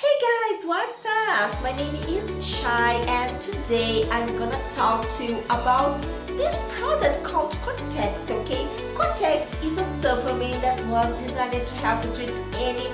Hey guys, what's up? My name is Shai and today I'm gonna talk to you about this product called CORTEXI, okay? CORTEXI is a supplement that was designed to help you treat any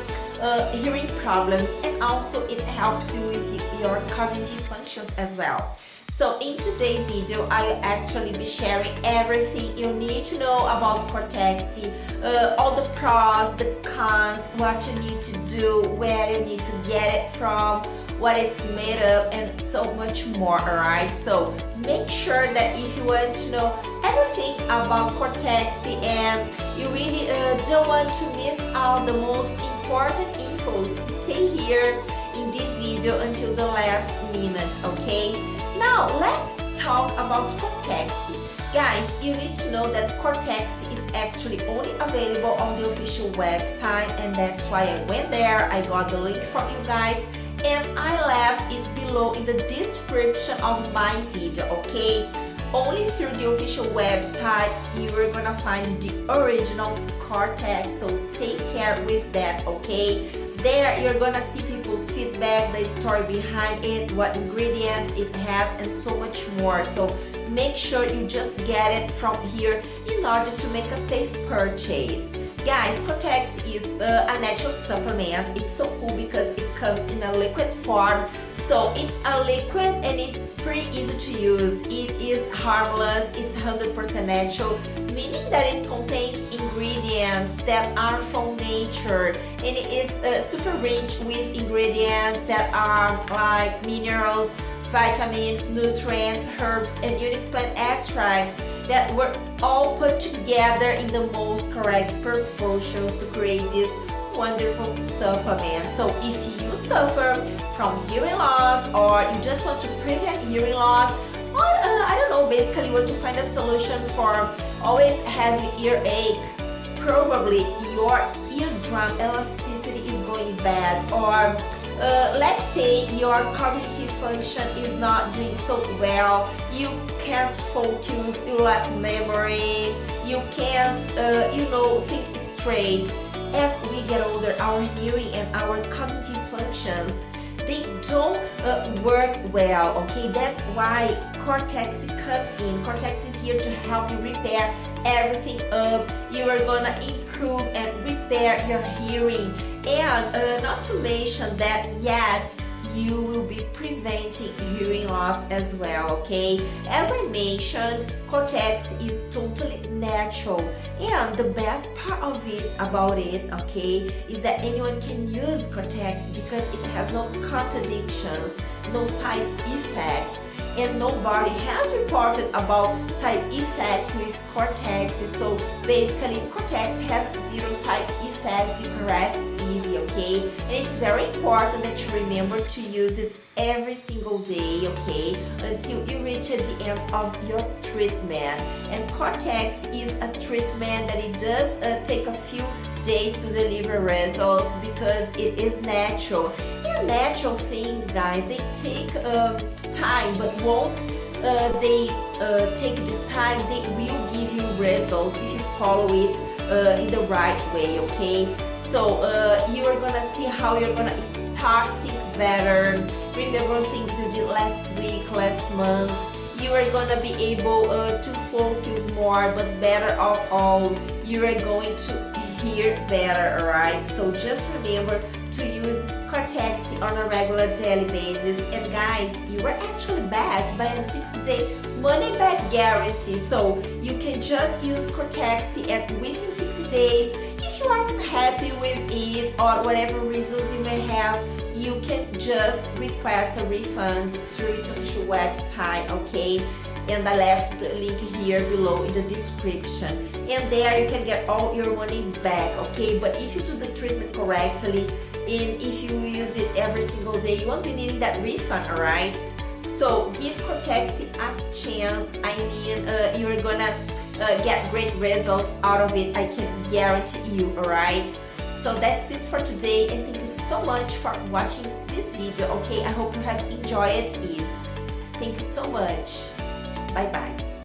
hearing problems, and also it helps you with your cognitive functions as well. So in today's video, I will actually be sharing everything you need to know about CORTEXI, all the pros, the cons, what you need to do, where you need to get it from, what it's made of, and so much more, alright? So make sure that if you want to know everything about CORTEXI and you really don't want to miss out the most important infos, stay here in this video until the last minute, okay? Now let's talk about CORTEXI. Guys, you need to know that CORTEXI is actually only available on the official website, and that's why I went there. I got the link for you guys and I left it below in the description of my video, okay? Only through the official website you are gonna find the original CORTEXI, so take care with that, okay? There you're gonna see people's feedback, the story behind it, what ingredients it has, and so much more. So make sure you just get it from here in order to make a safe purchase. Guys, CORTEXI is a natural supplement. It's so cool because it comes in a liquid form. So it's a liquid and it's pretty easy to use. It is harmless, it's 100% natural, meaning that it contains ingredients that are from nature, and it is super rich with ingredients that are like minerals, vitamins, nutrients, herbs, and unique plant extracts that were all put together in the most correct proportions to create this wonderful supplement. So if you suffer from hearing loss, or you just want to prevent hearing loss, or I don't know, basically you want to find a solution for always having earache, probably your eardrum elasticity is going bad, or let's say your cognitive function is not doing so well, you can't focus, you lack memory, you can't think straight. As we get older, our hearing and our cognitive functions, they don't work well, okay? That's why CORTEXI comes in. CORTEXI is here to help you repair everything up. You are gonna improve and repair your hearing, and not to mention that, yes, you will be preventing hearing loss as well, okay? As I mentioned, CORTEXI is totally natural, and the best part of it okay, is that anyone can use CORTEXI because it has no contradictions, no side effects, and nobody has reported about side effects with CORTEXI. So basically CORTEXI has zero side effects. You can rest easy, okay? And it's very important that you remember to use it every single day, okay, until you reach at the end of your treatment. And CORTEXI is a treatment that it does take a few days to deliver results because it is natural. And natural things, guys, they take time, but once they take this time, they will give you results if you follow it in the right way, okay? So you are gonna see how you're gonna start think better, remember things you did last week, last month. You are gonna be able to focus more, but better of all, you are going to hear better, alright? So just remember to use CORTEXI on a regular daily basis. And guys, you are actually backed by a 60-day money-back guarantee, so you can just use CORTEXI, and within 60 days, if you are unhappy with it or whatever reasons you may have, you can just request a refund through its official website, okay? And I left the link here below in the description, and there you can get all your money back, okay? But if you do the treatment correctly and if you use it every single day, you won't be needing that refund, alright? So give CORTEXI a chance. I mean, you're gonna get great results out of it, I can guarantee you, alright? So that's it for today, and thank you so much for watching this video, okay? I hope you have enjoyed it. Thank you so much. Bye bye.